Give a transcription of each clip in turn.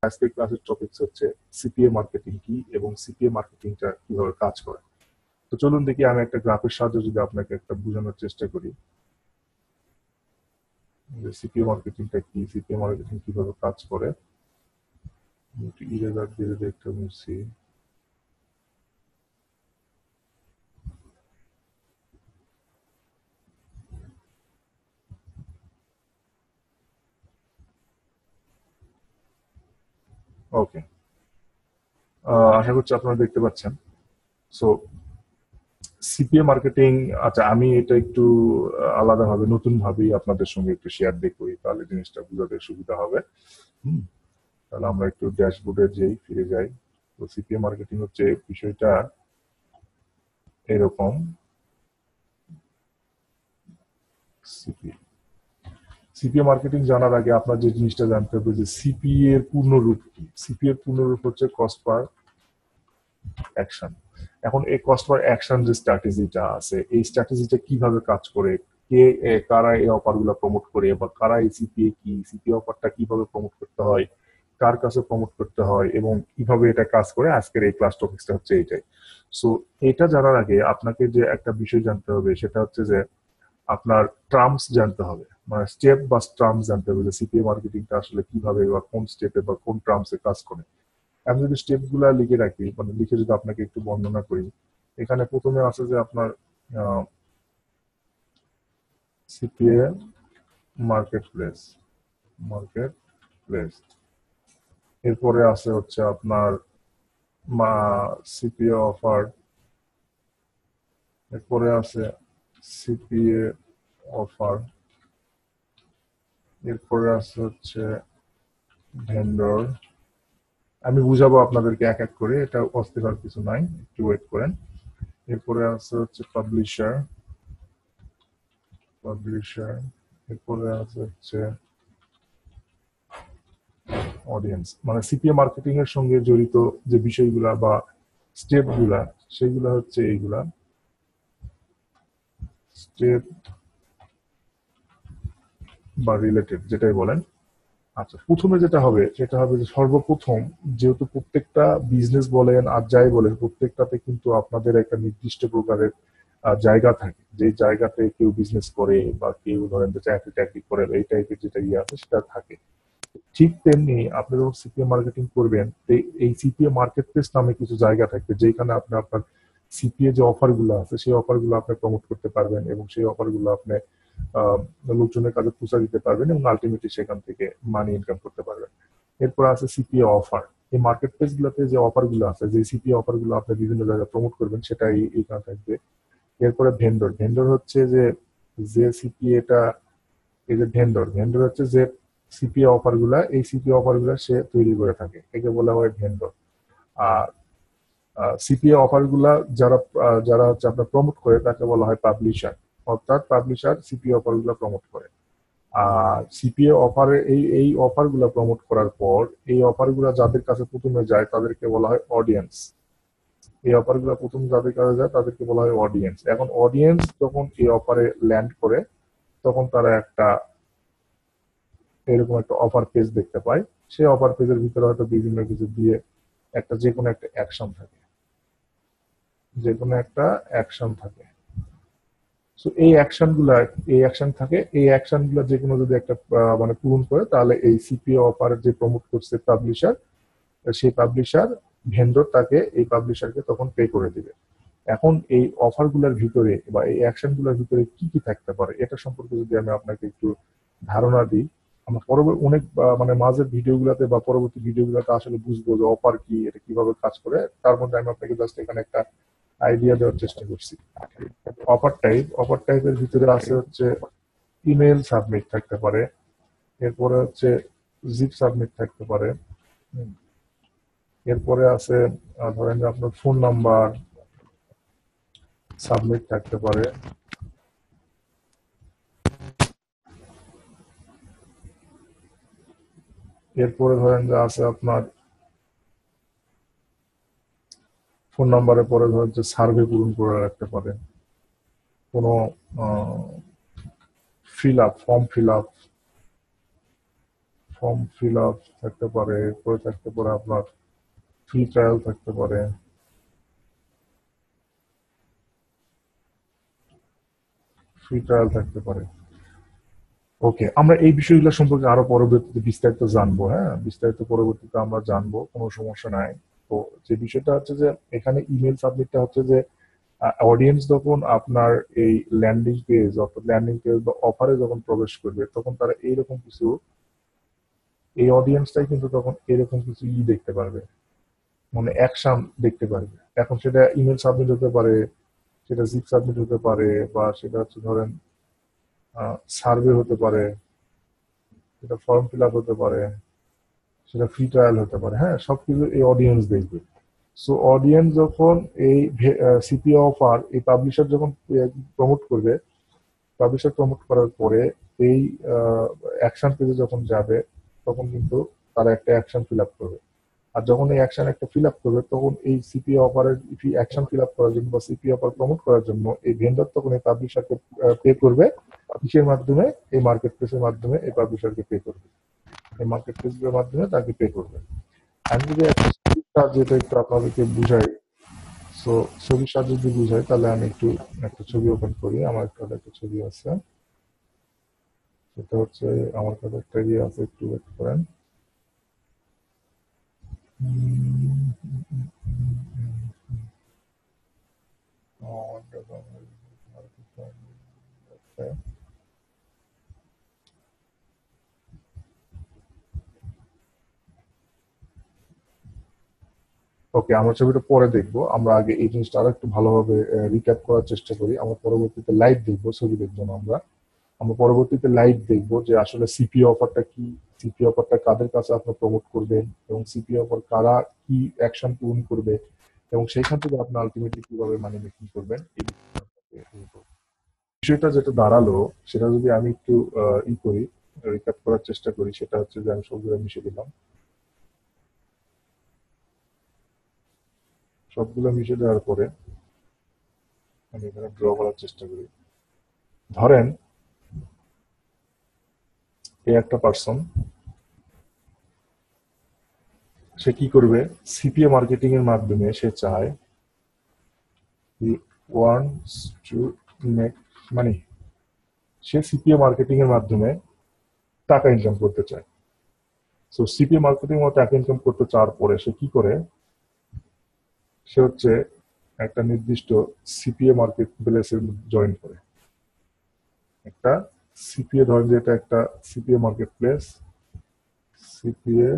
আজকের ক্লাসের টপিকস হচ্ছে সিপিএ মার্কেটিং কি এবং সিপিএ মার্কেটিংটা কিভাবে কাজ করে। তো চলুন দেখি, আমি একটা গ্রাফের সাহায্যে যদি আপনাকে একটা বোঝানোর চেষ্টা করি যে সিপিএ মার্কেটিংটা কি, সিপিএ মার্কেটিং কিভাবে কাজ করে। একটু ইরেজার দিয়ে যদি একটু মুছি। ওকে, আশা করছি আপনারা দেখতে পাচ্ছেন। সো সিপিএ মার্কেটিং, আচ্ছা আমি এটা একটু আলাদাভাবে নতুন ভাবেই আপনাদের সঙ্গে একটু শেয়ার করি, তাহলে জিনিসটা বোঝাতে সুবিধা হবে। তাহলে আমরা একটু ড্যাশবোর্ডে ফিরে যাই। তো সিপিএ মার্কেটিং হচ্ছে বিষয়টা এরকম। সিপিএ মার্কেটিং জানার আগে আপনার যে জিনিসটা জানতে হবে যে সিপিএ এর পূর্ণরূপ কি। সিপিএ এর পূর্ণরূপ হচ্ছে কস্ট পার অ্যাকশন। এখন এই কস্ট পার অ্যাকশন যে স্ট্র্যাটেজিটা আছে, এই স্ট্র্যাটেজিটা কিভাবে কাজ করে, কে কারা এই অফারগুলো প্রমোট করে, বা কারা এই সিপিএ কি, সিপিএ অফারটা কিভাবে প্রমোট করতে হয়, কার কাছে প্রমোট করতে হয় এবং কিভাবে এটা কাজ করে, আজকের এই ক্লাস টপিকসটা হচ্ছে এইটাই। সো এটা জানার আগে আপনাকে যে একটা বিষয় জানতে হবে সেটা হচ্ছে যে আপনার টার্মস জানতে হবে, মানে স্টেপ বা টার্মস জানতে হবে যে সিপিএ মার্কেটিংটা আসলে কিভাবে বা কোন স্টেপে বা কোন টার্মসে কাজ করে। আমি যদি স্টেপ গুলা লিখে রাখি, মানে লিখে যদি আপনাকে একটু বর্ণনা করি, এখানে প্রথমে আছে যে আপনার সিপিএ মার্কেট প্লেস, এরপরে আছে হচ্ছে আপনার সিপিএ অফার, এরপরে আছে সিপিএ অফার, এরপরে আছে হচ্ছে ভেন্ডর। আমি বুঝাবো আপনাদেরকে এক এক করে, এটা অস্থির হওয়ার কিছু নাই, একটু ওয়েট করেন। এরপরে আছে হচ্ছে পাবলিশার, এরপরে আছে হচ্ছে অডিয়েন্স। মানে সিপিএ মার্কেটিং এর সঙ্গে জড়িত যে বিষয়গুলা বা স্টেপ গুলা, সেগুলা হচ্ছে এইগুলা স্টেপ বা রিলেটেড যেটাই বলেন। আচ্ছা, প্রথমে যেটা হবে সেটা হবে যে সর্বপ্রথম, যেহেতু প্রত্যেকটা বিজনেস বলেন আর যাই বলেন, প্রত্যেকটাতে কিন্তু আপনাদের একটা নির্দিষ্ট প্রকারের জায়গা থাকে, যে জায়গাতে কেউ বিজনেস করে বা কেউ ধরেন যে চাকরি টাকরি করে, এই টাইপের যেটা আছে সেটা থাকে। ঠিক তেমনি আপনি যখন সিপিএ মার্কেটিং করবেন, এই সিপিএ মার্কেট প্লেস নামে কিছু জায়গা থাকবে যেখানে আপনি আপনার সিপিএ যে অফার গুলো আছে সেই অফার গুলো আপনি প্রমোট করতে পারবেন এবং সেই অফার গুলো আপনি লোকজনের কাছে পৌঁছা দিতে পারবেন এবং আলটিমেটলি সেখান থেকে মানি ইনকাম করতে পারবেন। এরপর আছে সিপিএ অফার। এই মার্কেট প্লেস গুলোতে যে অফার গুলো আছে, যে সিপিএ অফার গুলো আপনি বিভিন্ন জায়গায় প্রমোট করবেন, সেটাই এইখানে থাকবে। এরপরে ভেন্ডর। ভেন্ডর হচ্ছে যে সিপিএটা, এই যে ভেন্ডর হচ্ছে যে সিপিএ অফার গুলা, এই সিপিএ অফার গুলা সে তৈরি করে থাকে, একে বলা হয় ভেন্ডর। আর সিপিএ অফার গুলা যারা যারা হচ্ছে আপনার প্রমোট করে তাকে বলা হয় পাবলিশার। অর্থাৎ পাবলিশার সিপিএ অফার গুলা প্রমোট করে। আর সিপিএ অফারে এই এই অফার গুলা প্রমোট করার পর এই অফার গুলা যাদের কাছে প্রথমে যায় তাদেরকে বলা হয় অডিয়েন্স। এই অফার গুলা প্রথম যাদের কাছে যায় তাদেরকে বলা হয় অডিয়েন্স। এখন অডিয়েন্স যখন এই অফারে ল্যান্ড করে, তখন তারা একটা এরকম একটা অফার পেজ দেখতে পায়। সেই অফার পেজের ভিতরে হয়তো বিভিন্ন কিছু দিয়ে একটা যে কোনো একটা অ্যাকশন থাকে, যে কোনো একটা অ্যাকশন থাকে। সো এই অ্যাকশন থাকে, এই অ্যাকশন গুলো যে কোনো যদি একটা মানে পূরণ করে, তাহলে এই সিপিএ অফার যে প্রমোট করছে পাবলিশার, সেই পাবলিশার ভেন্ডর তাকে এই পাবলিশারকে তখন পে করে দিবে। এখন এই অফার গুলোর ভিতরে বা এই অ্যাকশন গুলোর ভিতরে কি কি থাকতে পারে এটা সম্পর্কে যদি আমি আপনাকে একটু ধারণা দিই, আমরা পরবর্তী অনেক মানে মাঝের ভিডিও গুলাতে বা পরবর্তী ভিডিও গুলাতে আসলে বুঝবো যে অফার কি, এটা কিভাবে কাজ করে। তার মধ্যে আমি আপনাকে জাস্ট এখানে একটা আইডিয়া দেওয়ার চেষ্টা করছি। অফার টাইপের ভিতরে আছে হচ্ছে ইমেল সাবমিট থাকতে পারে, এরপরে হচ্ছে জিপ সাবমিট থাকতে পারে, এরপরে আছে ধরেন যে আপনার ফোন নাম্বার সাবমিট থাকতে পারে, এরপরে ধরেন যে আছে আপনার ফোন নাম্বারের পরে ধরেন যে সার্ভে পূরণ করে রাখতে পারে, কোনো form fill up form fill up থাকতে পারে, করে থাকতে পারে আপনার ফ্রি ট্রায়াল থাকতে পারে, ফ্রি ট্রায়াল থাকতে পারে। ওকে, আমরা এই বিষয়গুলো সম্পর্কে আরো পরবর্তীতে বিস্তারিত জানবো। হ্যাঁ, বিস্তারিত পরবর্তীতে আমরা জানবো, কোনো সমস্যা নাই। তো যে বিষয়টা হচ্ছে যে এখানে ইমেল সাবমিটটা হচ্ছে যে অডিয়েন্স যখন আপনার এই ল্যান্ডিং পেজ অর্থাৎ ল্যান্ডিং পেজ বা অফারে যখন প্রবেশ করবে তখন তারা এইরকম কিছু, এই অডিয়েন্সটাই কিন্তু তখন এরকম কিছু দেখতে পারবে, মানে অ্যাকশন দেখতে পারবে। এখন সেটা ইমেল সাবমিট হতে পারে, সেটা জিপ সাবমিট হতে পারে, বা সেটা হচ্ছে ধরেন সার্ভে হতে পারে, সেটা ফর্ম ফিল আপ হতে পারে, সেটা ফ্রি ট্রায়াল হতে পারে। হ্যাঁ, সবকিছু এই অডিয়েন্স দেখবে। সো অডিয়েন্স যখন এই সিপিও অফার এই পাবলিশার যখন প্রমোট করবে, পাবলিশার প্রমোট করার পরে এই অ্যাকশন পেজে যখন যাবে তখন কিন্তু তারা একটা অ্যাকশন ফিল আপ করবে। আর যখন এই অ্যাকশন একটা ফিল আপ করবে তখন এই সিপিও অফারের অ্যাকশন ফিল আপ করার জন্য বা সিপিও অফার প্রমোট করার জন্য এই ভেন্ডর তখন এই পাবলিশারকে পে করবে। কিসের মাধ্যমে? এই মার্কেট প্লেসের মাধ্যমে এই পাবলিশারকে পে করবে, এই মার্কেট প্লেসের মাধ্যমে তাকে পে করবে। আমি যদি একটা ছবির সাহায্যে এটা একটু আপনাদেরকে বুঝাই, সো ছবির সাহায্যে যদি বুঝাই তাহলে আমি একটু একটা ছবি ওপেন করি। আমার একটা ছবি আছে, সেটা হচ্ছে আমার কাছে একটা ইয়ে আছে, একটু ওয়েট করেন। ওকে, আমরা ছবিটা পরে দেখবো। আমরা আগে এই জিনিসটা আরো একটু ভালোভাবে রিক্যাপ করার চেষ্টা করি। আমরা পরবর্তীতে লাইভ দেখবো, ছবি দেখবো না আমরা। আমরা পরবর্তীতে লাইভ দেখবো যে আসলে সিপিও অফারটা কি, সিপিও অফারটা কাদের কাছে আপনি প্রমোট করবেন, এবং সিপিও অফার কারা কি অ্যাকশন পূরণ করবে, এবং সেইখান থেকে আপনি আলটিমেটলি কিভাবে মানি মেকিং করবেন। এই বিষয়টা যেটা দাঁড়ালো সেটা যদি আমি একটু করি, রিক্যাপ করার চেষ্টা করি, সেটা হচ্ছে যে আমি সবগুলো মিশে দিলাম। সবগুলো মিশে দেওয়ার পরে আমি এখানে ড্র করার চেষ্টা করি। ধরেন এই একটা পার্সন, সে কি করবে? সিপিএ মার্কেটিং এর মাধ্যমে সে চায়, he wants to make money, say CPA marketing এর মাধ্যমে টাকা ইনকাম করতে চায়। সো সিপিএ মার্কেটিং মতো টাকা ইনকাম করতে চাওয়ার পরে সে কি করে? সে হচ্ছে একটা নির্দিষ্ট সিপিএ মার্কেট প্লেসে জয়েন করে। একটা সিপিএ, ধরেন যে এটা একটা CPA market place, CPA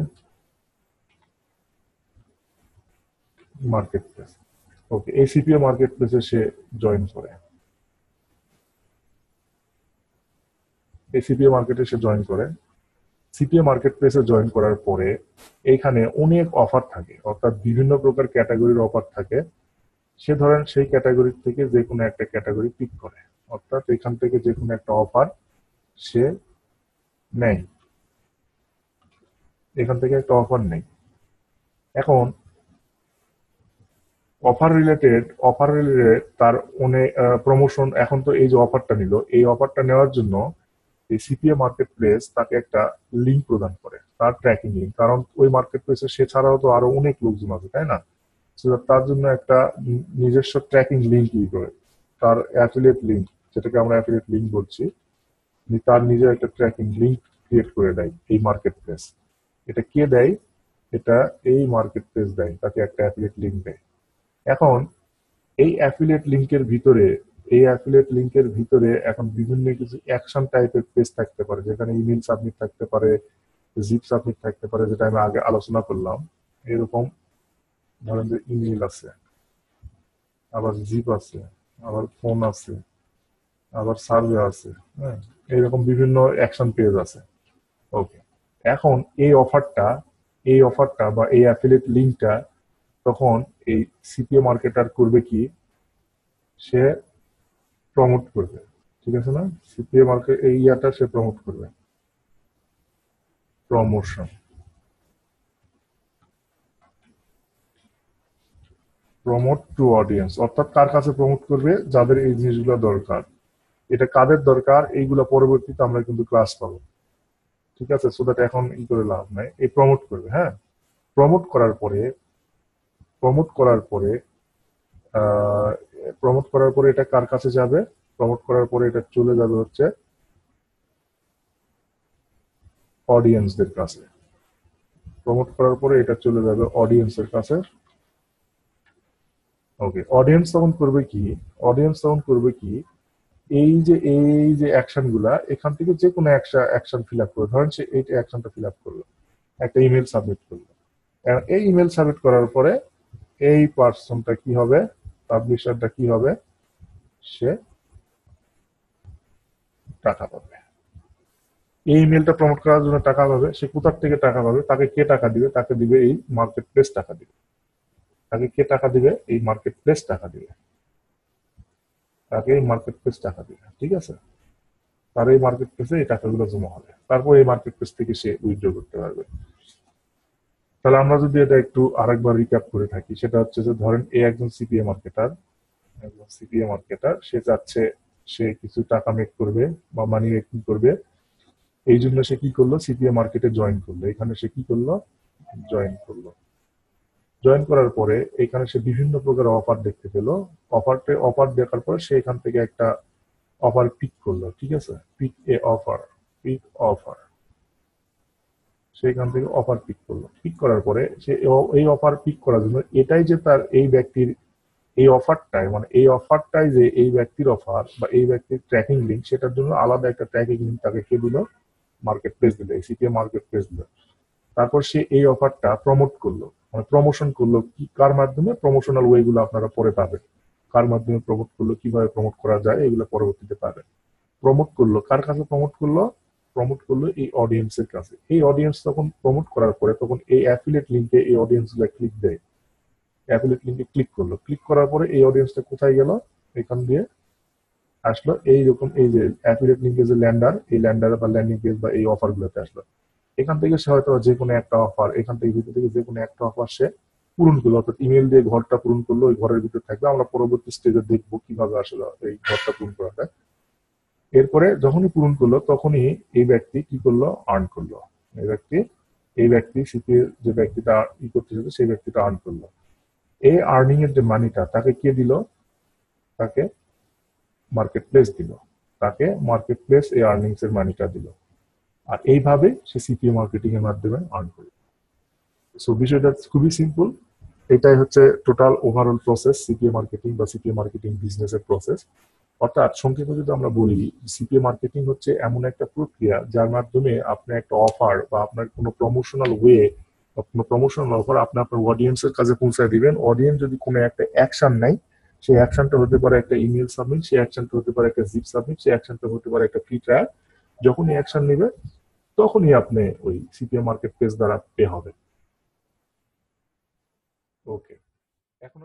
market place. Okay, এই সিপিএ মার্কেট প্লেসে সে জয়েন করে, এই সিপিএ মার্কেটে সে জয়েন করে। সিপিএ মার্কেট প্লেসে জয়েন করার পরে এইখানে অনেক অফার থাকে, অর্থাৎ বিভিন্ন প্রকার ক্যাটাগরির অফার থাকে। সে ধরেন সেই ক্যাটাগরি থেকে যে কোনো একটা ক্যাটাগরি পিক করে, অর্থাৎ এখান থেকে যে কোনো একটা অফার সে নেয়, এখান থেকে একটা অফার নেই। এখন অফার রিলেটেড তার অনেক প্রমোশন। এখন তো এই যে অফারটা নিল, এই অফারটা নেওয়ার জন্য এই সিপিএ মার্কেট প্লেস তাকে একটা লিঙ্ক প্রদান করে, তার ট্র্যাকিং লিঙ্ক। কারণ ওই মার্কেট প্লেসে সে ছাড়াও তো আরো অনেক লোকজন আছে, তাই না? তার জন্য একটা নিজস্ব ট্র্যাকিং লিঙ্ক ই করে, তার অ্যাফিলিয়েট লিঙ্ক, যেটাকে আমরা অ্যাফিলিয়েট লিঙ্ক বলছি, তার নিজের একটা ট্র্যাকিং লিঙ্ক ক্রিয়েট করে দেয় এই মার্কেট প্লেস। এটা কে দেয়? এটা এই মার্কেট প্লেস দেয়, তাকে একটা অ্যাফিলিয়েট লিঙ্ক দেয়। এখন এই অ্যাফিলিয়েট লিঙ্কের ভিতরে, এই অ্যাফিলিয়েট লিঙ্কের ভিতরে এখন বিভিন্ন কিছু অ্যাকশন টাইপের পেজ থাকতে পারে, যেখানে ইমেল সাবমিট থাকতে পারে, জিপ সাবমিট থাকতে পারে, যেটা আমি আগে আলোচনা করলাম। এরকম ধরেন যে ইমেল আছে, আবার জিপ আছে, আবার ফোন আছে, আবার সার্ভে আছে। হ্যাঁ, এইরকম বিভিন্ন অ্যাকশন পেজ আছে। ওকে, এখন এই অফারটা বা এই অ্যাফিলিয়েট লিঙ্কটা তখন এই সিপিএ মার্কেটার করবে কি? সে প্রমোট করবে, ঠিক আছে না? সিপিএ মার্কেট এই ইয়াটা সে প্রমোট করবে, প্রমোশন, প্রমোট টু অডিয়েন্স। অর্থাৎ কার কাছে প্রমোট করবে? যাদের এই জিনিসগুলো দরকার। এটা কাদের দরকার? এইগুলো পরবর্তীতে আমরা কিন্তু ক্লাস পাবো। ঠিক আছে, সো দ্যাট এখন ই করে লাভ নাই, এই প্রমোট করবে। হ্যাঁ, প্রমোট করার পরে প্রমোট করার পরে প্রমোট করার পরে এটা কার কাছে যাবে? প্রমোট করার পরে এটা চলে যাবে হচ্ছে অডিয়েন্সদের কাছে। প্রমোট করার পরে এটা চলে যাবে অডিয়েন্সের কাছে। ওকে, অডিয়েন্স তখন করবে কি? অডিয়েন্স তখন করবে কি, এই যে অ্যাকশন গুলা এখান থেকে যে কোনো অ্যাকশন ফিল আপ করবে। ধরেন সে এই অ্যাকশনটা ফিল আপ করলো, একটা ইমেল সাবমিট করলো। এই ইমেল সাবমিট করার পরে এই পার্সনটা কি হবে, পাবলিশারটা কি হবে, সে টাকা পাবে। এই ইমেলটা প্রমোট করার জন্য টাকা পাবে। সে কোথার থেকে টাকা পাবে? তাকে কে টাকা দিবে? তাকে দিবে এই মার্কেট প্লেস টাকা দিবে। তাকে কে টাকা দিবে? এই মার্কেট প্লেস টাকা দিবে। তাকে এই মার্কেট প্লেস টাকা দিবে, ঠিক আছে। তার এই মার্কেট প্লেসে এই টাকাগুলো জমা হবে, তারপর এই মার্কেট প্লেস থেকে সে উইথড্র করতে পারবে। তাহলে আমরা যদি এটা একটু আরেকবার রিক্যাপ করে থাকি, সেটা হচ্ছে যে ধরেন এ একজন সিপিএ মার্কেটার, একজন সিপিএ মার্কেটার, সে চাচ্ছে সে কিছু টাকা মেক করবে বা মানি মেকিং করবে। এই জন্য সে কি করলো? সিপিএ মার্কেটে জয়েন করলো। এখানে সে কি করলো? জয়েন করলো। জয়েন করার পরে এখানে সে বিভিন্ন প্রকার অফার দেখতে পেলো। অফার দেখার পরে সে এখান থেকে একটা অফার পিক করলো, ঠিক আছে। Pick a offer, pick offer. সেখান থেকে অফার পিক করলো। পিক করার পরে সে এই অফার পিক করার জন্য এটাই যে তার এই ব্যক্তির এই অফারটাই, মানে এই অফারটাই যে এই ব্যক্তির অফার বা এই ব্যক্তির ট্র্যাকিং লিঙ্ক, সেটার জন্য আলাদা একটা ট্র্যাকিং লিঙ্ক তাকে কে দিল? মার্কেট প্লেস দিল, সিপিএ মার্কেট প্লেস দিল। তারপর সে এই অফারটা প্রমোট করলো, মানে প্রমোশন করলো। কি কার মাধ্যমে? প্রমোশনাল ওয়ে গুলো আপনারা পরে পাবেন। কার মাধ্যমে প্রমোট করলো, কিভাবে প্রমোট করা যায়, এগুলো পরবর্তীতে পাবেন। প্রমোট করলো কার কাছে? প্রমোট করলো, প্রমোট করলো এই অডিয়েন্সের কাছে। এই অডিয়েন্স তখন প্রমোট করার পরে তখন এই অ্যাফিলিয়েট লিঙ্কে এই অডিয়েন্স গুলা ক্লিক দেয়। অ্যাফিলিয়েট লিঙ্কে ক্লিক করলো, ক্লিক করার পরে এই অডিয়েন্সটা কোথায় গেল? এখান দিয়ে আসলো এইরকম, এই যে অ্যাফিলিয়েট লিঙ্কে যে ল্যান্ডার, এই ল্যান্ডার বা ল্যান্ডিং পেজ বা এই অফার গুলোতে আসলো। এখান থেকে সে হয়তো যে কোনো একটা অফার, এখান থেকে ভিতর থেকে যে কোনো একটা অফার সে পূরণ করলো, অর্থাৎ ইমেল দিয়ে ঘরটা পূরণ করলো। ওই ঘরের ভিতরে থাকবে, আমরা পরবর্তী স্টেজে দেখবো কিভাবে আসলে এই ঘরটা পূরণ করা যায়। এরপরে যখনই পূরণ করলো তখনই এই ব্যক্তি কি করলো? আর্ন করলো। এই ব্যক্তি সিপিএ যে ব্যক্তিটা ই করতে চাইছে সেই ব্যক্তিটা আর্ন করলো। এই আর্নিং এর যে মানিটা তাকে কে দিল? তাকে মার্কেট প্লেস দিল। তাকে মার্কেট প্লেস এই আর্নিংস এর মানিটা দিল। আর এইভাবে সে সিপিএ মার্কেটিং এর মাধ্যমে আর্ন করলো। সো বিষয়টা খুবই সিম্পল। এটাই হচ্ছে total overall process, CPA marketing বা সিপিএ মার্কেটিং বিজনেসের প্রসেস। অর্থাৎ সংক্ষেপে যদি আমরা বলি, সিপিএ মার্কেটিং হচ্ছে এমন একটা প্রক্রিয়া যার মাধ্যমে আপনি একটা অফার বা আপনার কোনো প্রমোশনাল ওয়ে বা কোনো প্রমোশনাল অফার আপনি আপনার অডিয়েন্সের কাছে পৌঁছায় দিবেন। অডিয়েন্স যদি কোনো একটা অ্যাকশন নেয়, সেই অ্যাকশনটা হতে পারে একটা ইমেল সাবমিট, সেই অ্যাকশনটা হতে পারে একটা জিপ সাবমিট, সেই অ্যাকশনটা হতে পারে একটা ফ্রি ট্রায়াল। যখনই অ্যাকশন নেবে তখনই আপনি ওই সিপিএ মার্কেট প্লেস দ্বারা পে হবে। ওকে, এখন